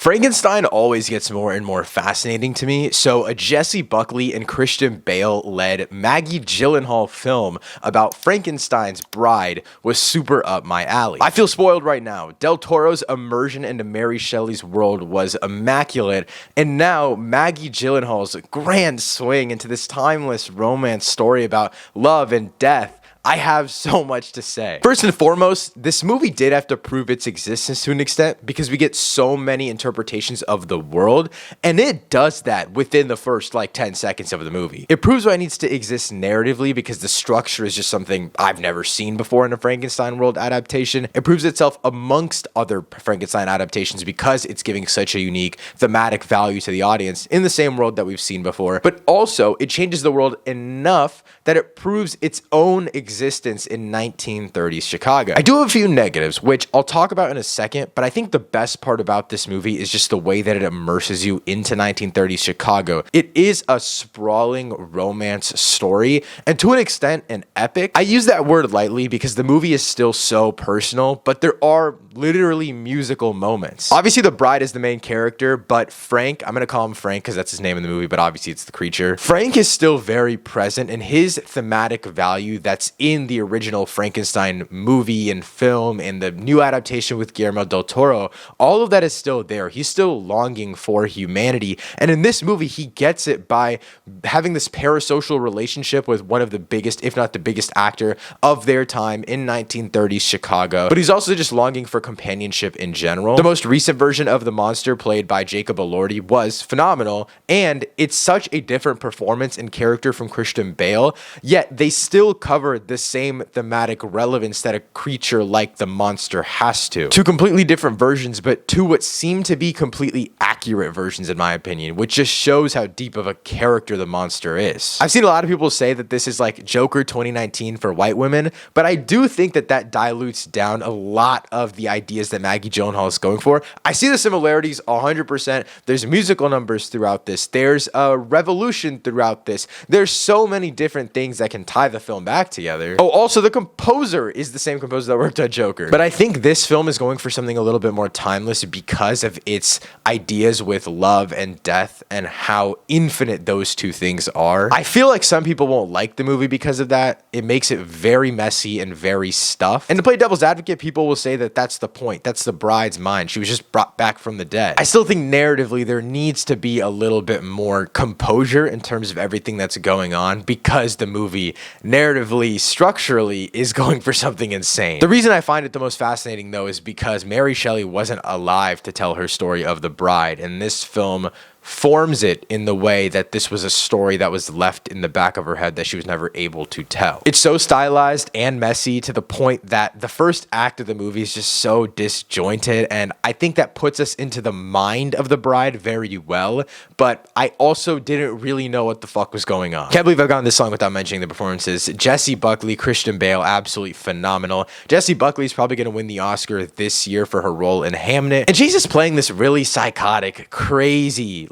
Frankenstein always gets more and more fascinating to me, so a Jessie Buckley and Christian Bale-led Maggie Gyllenhaal film about Frankenstein's bride was super up my alley. I feel spoiled right now. Del Toro's immersion into Mary Shelley's world was immaculate, and now Maggie Gyllenhaal's grand swing into this timeless romance story about love and death. I have so much to say. First and foremost, this movie did have to prove its existence to an extent because we get so many interpretations of the world, and it does that within the first 10 seconds of the movie. It proves why it needs to exist narratively because the structure is just something I've never seen before in a Frankenstein world adaptation. It proves itself amongst other Frankenstein adaptations because it's giving such a unique thematic value to the audience in the same world that we've seen before, but also it changes the world enough that it proves its own existence in 1930s Chicago. I do have a few negatives, which I'll talk about in a second, but I think the best part about this movie is just the way that it immerses you into 1930s Chicago. It is a sprawling romance story, and to an extent, an epic. I use that word lightly because the movie is still so personal, but there are literally musical moments. Obviously, the bride is the main character, but Frank, I'm going to call him Frank because that's his name in the movie, but obviously it's the creature. Frank is still very present, and his thematic value that's in the original Frankenstein movie and film and the new adaptation with Guillermo del Toro, all of that is still there. He's still longing for humanity, and in this movie, he gets it by having this parasocial relationship with one of the biggest, if not the biggest actor of their time in 1930s Chicago, but he's also just longing for companionship in general. The most recent version of the monster, played by Jacob Elordi, was phenomenal, and it's such a different performance and character from Christian Bale, yet they still cover the same thematic relevance that a creature like the monster has to. Two completely different versions, but two what seem to be completely accurate versions in my opinion, which just shows how deep of a character the monster is. I've seen a lot of people say that this is like Joker 2019 for white women, but I do think that that dilutes down a lot of the ideas that Maggie Gyllenhaal is going for. I see the similarities 100%. There's musical numbers throughout this. There's a revolution throughout this. There's so many different things that can tie the film back together. Oh, also the composer is the same composer that worked on Joker. But I think this film is going for something a little bit more timeless because of its ideas with love and death and how infinite those two things are. I feel like some people won't like the movie because of that. It makes it very messy and very stuffed. And to play devil's advocate, people will say that that's the point. That's the bride's mind. She was just brought back from the dead. I still think narratively there needs to be a little bit more composure in terms of everything that's going on because the movie narratively, structurally is going for something insane. The reason I find it the most fascinating though is because Mary Shelley wasn't alive to tell her story of the bride, and this film forms it in the way that this was a story that was left in the back of her head that she was never able to tell. It's so stylized and messy to the point that the first act of the movie is just so disjointed, and I think that puts us into the mind of the bride very well, but I also didn't really know what the fuck was going on. Can't believe I've gotten this long without mentioning the performances. Jessie Buckley, Christian Bale, absolutely phenomenal. Jessie Buckley is probably going to win the Oscar this year for her role in Hamnet, and she's just playing this really psychotic, crazy,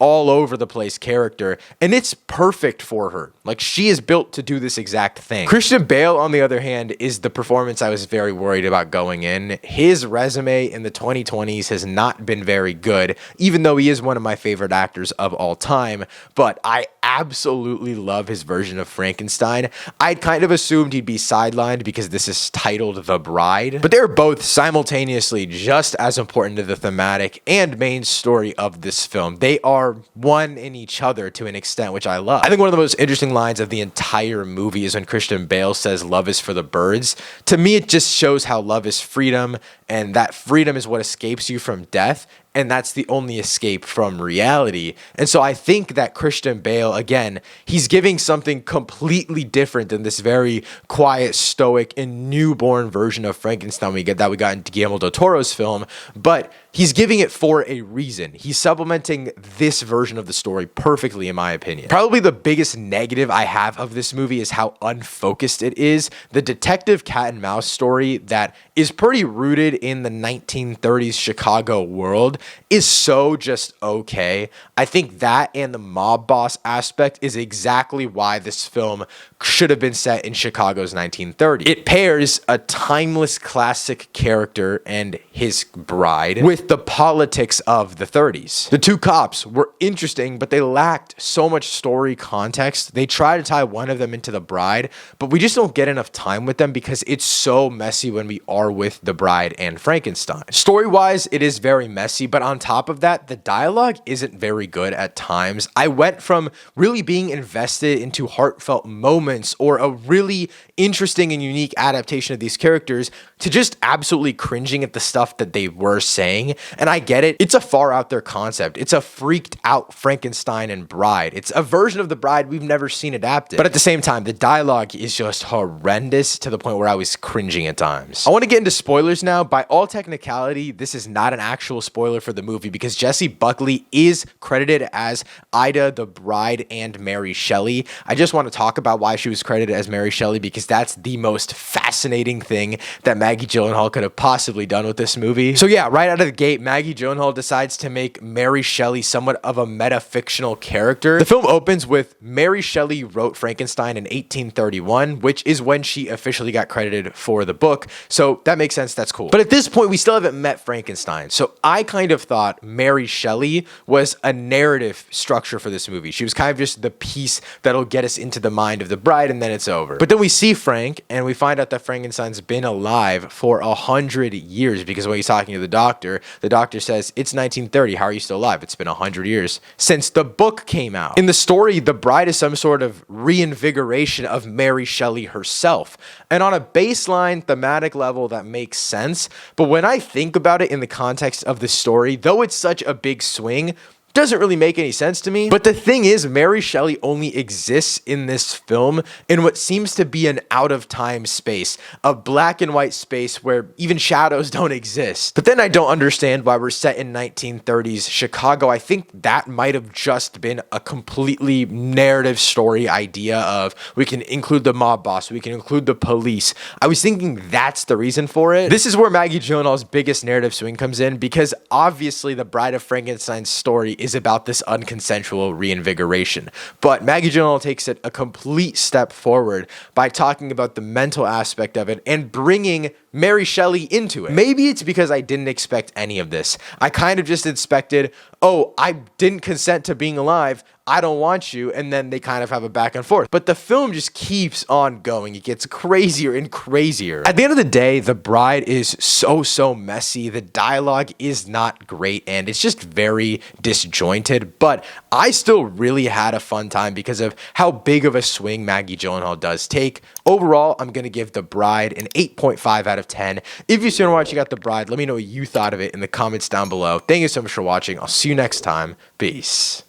all over the place character, and it's perfect for her. She is built to do this exact thing. Christian Bale, on the other hand, is the performance I was very worried about going in. His resume in the 2020s has not been very good, even though he is one of my favorite actors of all time, but I absolutely love his version of Frankenstein. I'd kind of assumed he'd be sidelined because this is titled The Bride, but they're both simultaneously just as important to the thematic and main story of this film. They are one in each other to an extent, which I love. I think one of the most interesting lines of the entire movie is when Christian Bale says love is for the birds. To me, it just shows how love is freedom, and that freedom is what escapes you from death, and that's the only escape from reality. And so I think that Christian Bale, again, he's giving something completely different than this very quiet, stoic, and newborn version of Frankenstein we got in Guillermo del Toro's film, but he's giving it for a reason. He's supplementing this version of the story perfectly, in my opinion. Probably the biggest negative I have of this movie is how unfocused it is. The detective cat and mouse story that is pretty rooted in the 1930s Chicago world is so just okay. I think that and the mob boss aspect is exactly why this film should have been set in Chicago's 1930. It pairs a timeless classic character and his bride with the politics of the 30s. The two cops were interesting, but they lacked so much story context. They try to tie one of them into the bride, but we just don't get enough time with them because it's so messy when we are with the bride and Frankenstein. Story-wise, it is very messy, but on top of that, the dialogue isn't very good at times. I went from really being invested into heartfelt moments or a really interesting and unique adaptation of these characters to just absolutely cringing at the stuff that they were saying. And I get it. It's a far out there concept. It's a freaked out Frankenstein and bride. It's a version of the bride we've never seen adapted. But at the same time, the dialogue is just horrendous to the point where I was cringing at times. I want to get into spoilers now. By all technicality, this is not an actual spoiler for the movie because Jessie Buckley is credited as Ida, the bride, and Mary Shelley. I just want to talk about why she was credited as Mary Shelley because that's the most fascinating thing that Maggie Gyllenhaal could have possibly done with this movie. So yeah, right out of the gate, Maggie Gyllenhaal decides to make Mary Shelley somewhat of a meta-fictional character. The film opens with Mary Shelley wrote Frankenstein in 1831, which is when she officially got credited for the book. So that makes sense. That's cool. But at this point, we still haven't met Frankenstein. So I kind of thought Mary Shelley was a narrative structure for this movie. She was kind of just the piece that'll get us into the mind of the bride and then it's over. But then we see Frank and we find out that Frankenstein's been alive for 100 years because when he's talking to the doctor says, it's 1930. How are you still alive? It's been 100 years since the book came out. In the story, the bride is some sort of reinvigoration of Mary Shelley herself. And on a baseline thematic level, that makes sense. But when I think about it in the context of the story, though it's such a big swing, doesn't really make any sense to me. But the thing is, Mary Shelley only exists in this film in what seems to be an out-of-time space, a black and white space where even shadows don't exist. But then I don't understand why we're set in 1930s Chicago. I think that might have just been a completely narrative story idea of we can include the mob boss, we can include the police. I was thinking that's the reason for it. This is where Maggie Gyllenhaal's biggest narrative swing comes in because obviously the Bride of Frankenstein's story is about this unconsensual reinvigoration. But Maggie Gyllenhaal takes it a complete step forward by talking about the mental aspect of it and bringing Mary Shelley into it. Maybe it's because I didn't expect any of this. I kind of just expected, oh, I didn't consent to being alive, I don't want you, and then they kind of have a back and forth. But the film just keeps on going. It gets crazier and crazier. At the end of the day, the bride is so messy. The dialogue is not great, and it's just very disjointed. But I still really had a fun time because of how big of a swing Maggie Gyllenhaal does take. Overall, I'm going to give The Bride an 8.5 out of 10. If you're still watching out The Bride, let me know what you thought of it in the comments down below. Thank you so much for watching. I'll see you next time. Peace.